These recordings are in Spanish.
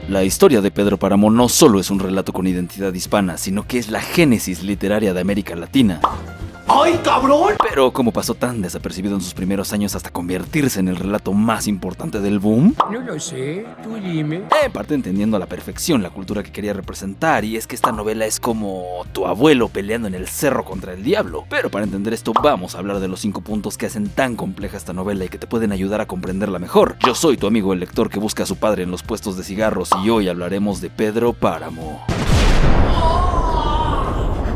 La historia de Pedro Páramo no solo es un relato con identidad hispana, sino que es la génesis literaria de América Latina. ¡Ay, cabrón! Pero ¿cómo pasó tan desapercibido en sus primeros años hasta convertirse en el relato más importante del boom? No lo sé, tú dime. En parte entendiendo a la perfección la cultura que quería representar, y es que esta novela es como tu abuelo peleando en el cerro contra el diablo. Pero para entender esto vamos a hablar de los 5 puntos que hacen tan compleja esta novela y que te pueden ayudar a comprenderla mejor. Yo soy tu amigo el lector que busca a su padre en los puestos de cigarros y hoy hablaremos de Pedro Páramo.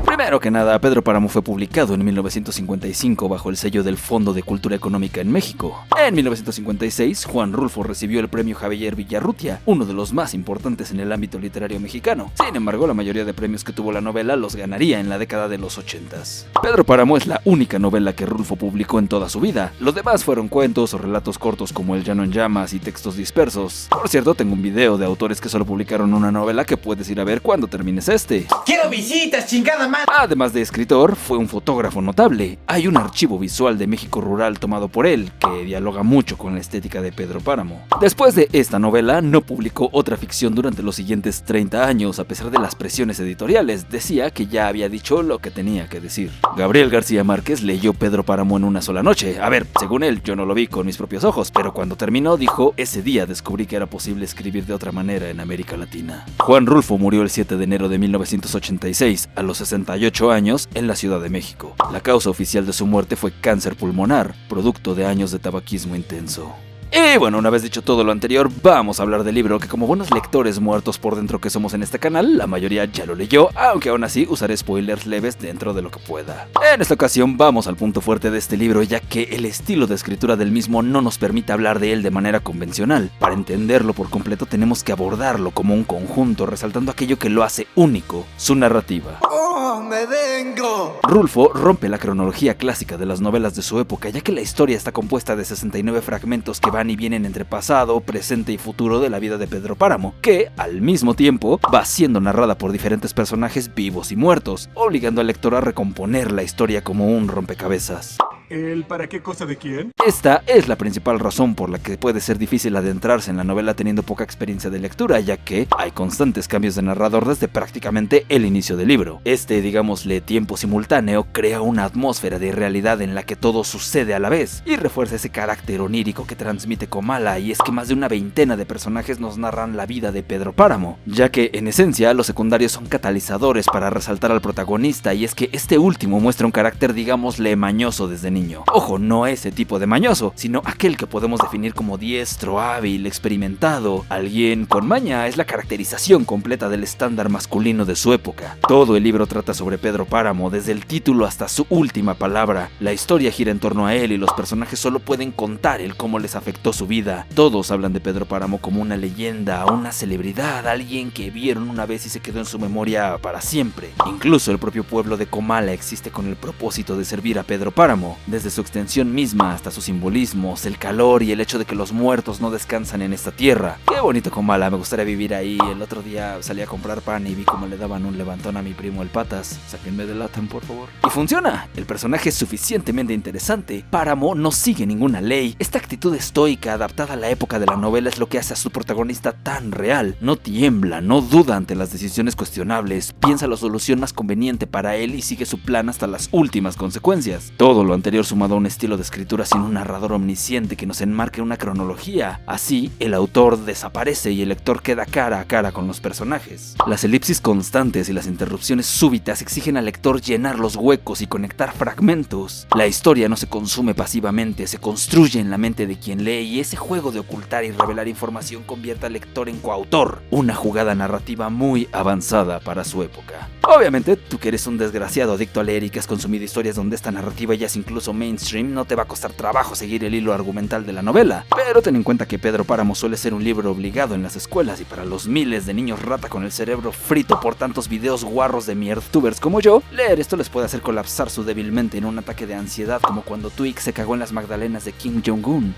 Primero que nada, Pedro Páramo fue publicado en 1955 bajo el sello del Fondo de Cultura Económica en México. En 1956, Juan Rulfo recibió el premio Javier Villarrutia, uno de los más importantes en el ámbito literario mexicano. Sin embargo, la mayoría de premios que tuvo la novela los ganaría en la década de los 80s. Pedro Páramo es la única novela que Rulfo publicó en toda su vida. Los demás fueron cuentos o relatos cortos como El Llano en Llamas y textos dispersos. Por cierto, tengo un video de autores que solo publicaron una novela que puedes ir a ver cuando termines este. ¡Quiero visitas, chingada madre! Además de escritor, fue un fotógrafo notable. Hay un archivo visual de México rural tomado por él, que dialoga mucho con la estética de Pedro Páramo. Después de esta novela, no publicó otra ficción durante los siguientes 30 años, a pesar de las presiones editoriales. Decía que ya había dicho lo que tenía que decir. Gabriel García Márquez leyó Pedro Páramo en una sola noche. A ver, según él, yo no lo vi con mis propios ojos, pero cuando terminó dijo, ese día descubrí que era posible escribir de otra manera en América Latina. Juan Rulfo murió el 7 de enero de 1986, a los 68 años, en la Ciudad de México. La causa oficial de su muerte fue cáncer pulmonar, producto de años de tabaquismo intenso. Y bueno, una vez dicho todo lo anterior, vamos a hablar del libro que, como buenos lectores muertos por dentro que somos en este canal, la mayoría ya lo leyó, aunque aún así usaré spoilers leves dentro de lo que pueda. En esta ocasión vamos al punto fuerte de este libro, ya que el estilo de escritura del mismo no nos permite hablar de él de manera convencional. Para entenderlo por completo tenemos que abordarlo como un conjunto, resaltando aquello que lo hace único, su narrativa. ¡Oh, me vengo! Rulfo rompe la cronología clásica de las novelas de su época, ya que la historia está compuesta de 69 fragmentos que van y vienen entre pasado, presente y futuro de la vida de Pedro Páramo, que, al mismo tiempo, va siendo narrada por diferentes personajes vivos y muertos, obligando al lector a recomponer la historia como un rompecabezas. ¿El para qué cosa de quién? Esta es la principal razón por la que puede ser difícil adentrarse en la novela teniendo poca experiencia de lectura, ya que hay constantes cambios de narrador desde prácticamente el inicio del libro. Digámosle, tiempo simultáneo, crea una atmósfera de realidad en la que todo sucede a la vez, y refuerza ese carácter onírico que transmite Comala, y es que más de una veintena de personajes nos narran la vida de Pedro Páramo, ya que en esencia los secundarios son catalizadores para resaltar al protagonista, y es que este último muestra un carácter, digámosle, mañoso desde niño. Ojo, no ese tipo de mañoso, sino aquel que podemos definir como diestro, hábil, experimentado. Alguien con maña es la caracterización completa del estándar masculino de su época. Todo el libro trata sobre Pedro Páramo, desde el título hasta su última palabra. La historia gira en torno a él y los personajes solo pueden contar el cómo les afectó su vida. Todos hablan de Pedro Páramo como una leyenda, una celebridad, alguien que vieron una vez y se quedó en su memoria para siempre. Incluso el propio pueblo de Comala existe con el propósito de servir a Pedro Páramo. Desde su extensión misma hasta sus simbolismos, el calor y el hecho de que los muertos no descansan en esta tierra. Qué bonito Comala, me gustaría vivir ahí. El otro día salí a comprar pan y vi cómo le daban un levantón a mi primo el Patas. Sáquenme de LATAM, por favor. Y funciona. El personaje es suficientemente interesante. Páramo no sigue ninguna ley. Esta actitud estoica adaptada a la época de la novela es lo que hace a su protagonista tan real. No tiembla, no duda ante las decisiones cuestionables. Piensa la solución más conveniente para él y sigue su plan hasta las últimas consecuencias. Todo lo anterior sumado a un estilo de escritura sin un narrador omnisciente que nos enmarque una cronología. Así, el autor desaparece y el lector queda cara a cara con los personajes. Las elipsis constantes y las interrupciones súbitas exigen al lector llenar los huecos y conectar fragmentos. La historia no se consume pasivamente, se construye en la mente de quien lee, y ese juego de ocultar y revelar información convierte al lector en coautor. Una jugada narrativa muy avanzada para su época. Obviamente, tú que eres un desgraciado adicto a leer y que has consumido historias donde esta narrativa ya es incluso mainstream, no te va a costar trabajo seguir el hilo argumental de la novela. Pero ten en cuenta que Pedro Páramo suele ser un libro obligado en las escuelas, y para los miles de niños rata con el cerebro frito por tantos videos guarros de miertubers como yo, leer esto les puede hacer colapsar su débil mente en un ataque de ansiedad, como cuando Twig se cagó en las magdalenas de Kim Jong-un.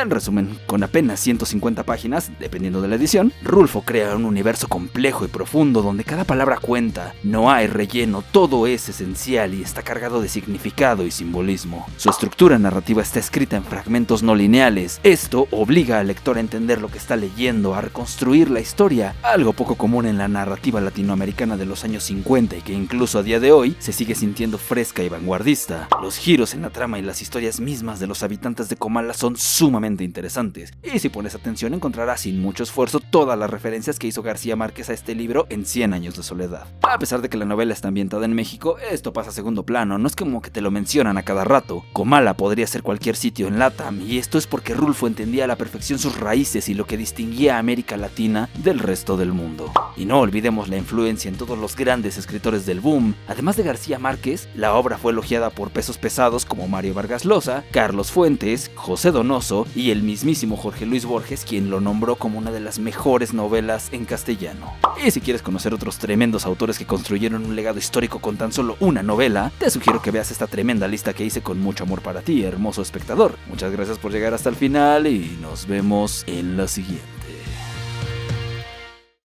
En resumen, con apenas 150 páginas, dependiendo de la edición, Rulfo crea un universo complejo y profundo donde cada palabra cuenta, no hay relleno, todo es esencial y está cargado de significado y simbolismo. Su estructura narrativa está escrita en fragmentos no lineales. Esto obliga al lector a entender lo que está leyendo, a reconstruir la historia, algo poco común en la narrativa latinoamericana de los años 50 y que incluso a día de hoy se sigue sintiendo fresca y vanguardista. Los giros en la trama y las historias mismas de los habitantes de Comala son sumamente interesantes, y si pones atención encontrarás sin mucho esfuerzo todas las referencias que hizo García Márquez a este libro en 100 años de soledad. A pesar de que la novela está ambientada en México, esto pasa a segundo plano, no es como que te lo mencionan a cada rato. Comala podría ser cualquier sitio en LATAM, y esto es porque Rulfo entendía a la perfección sus raíces y lo que distinguía a América Latina del resto del mundo. Y no olvidemos la influencia en todos los grandes escritores del boom. Además de García Márquez, la obra fue elogiada por pesos pesados como Mario Vargas Llosa, Carlos Fuentes, José Donoso y el mismísimo Jorge Luis Borges, quien lo nombró como una de las mejores novelas en castellano. Y si quieres conocer otros tremendos autores que construyeron un legado histórico con tan solo una novela, te sugiero que veas esta tremenda lista que hice con mucho amor para ti, hermoso espectador. Muchas gracias por llegar hasta el final y nos vemos en la siguiente.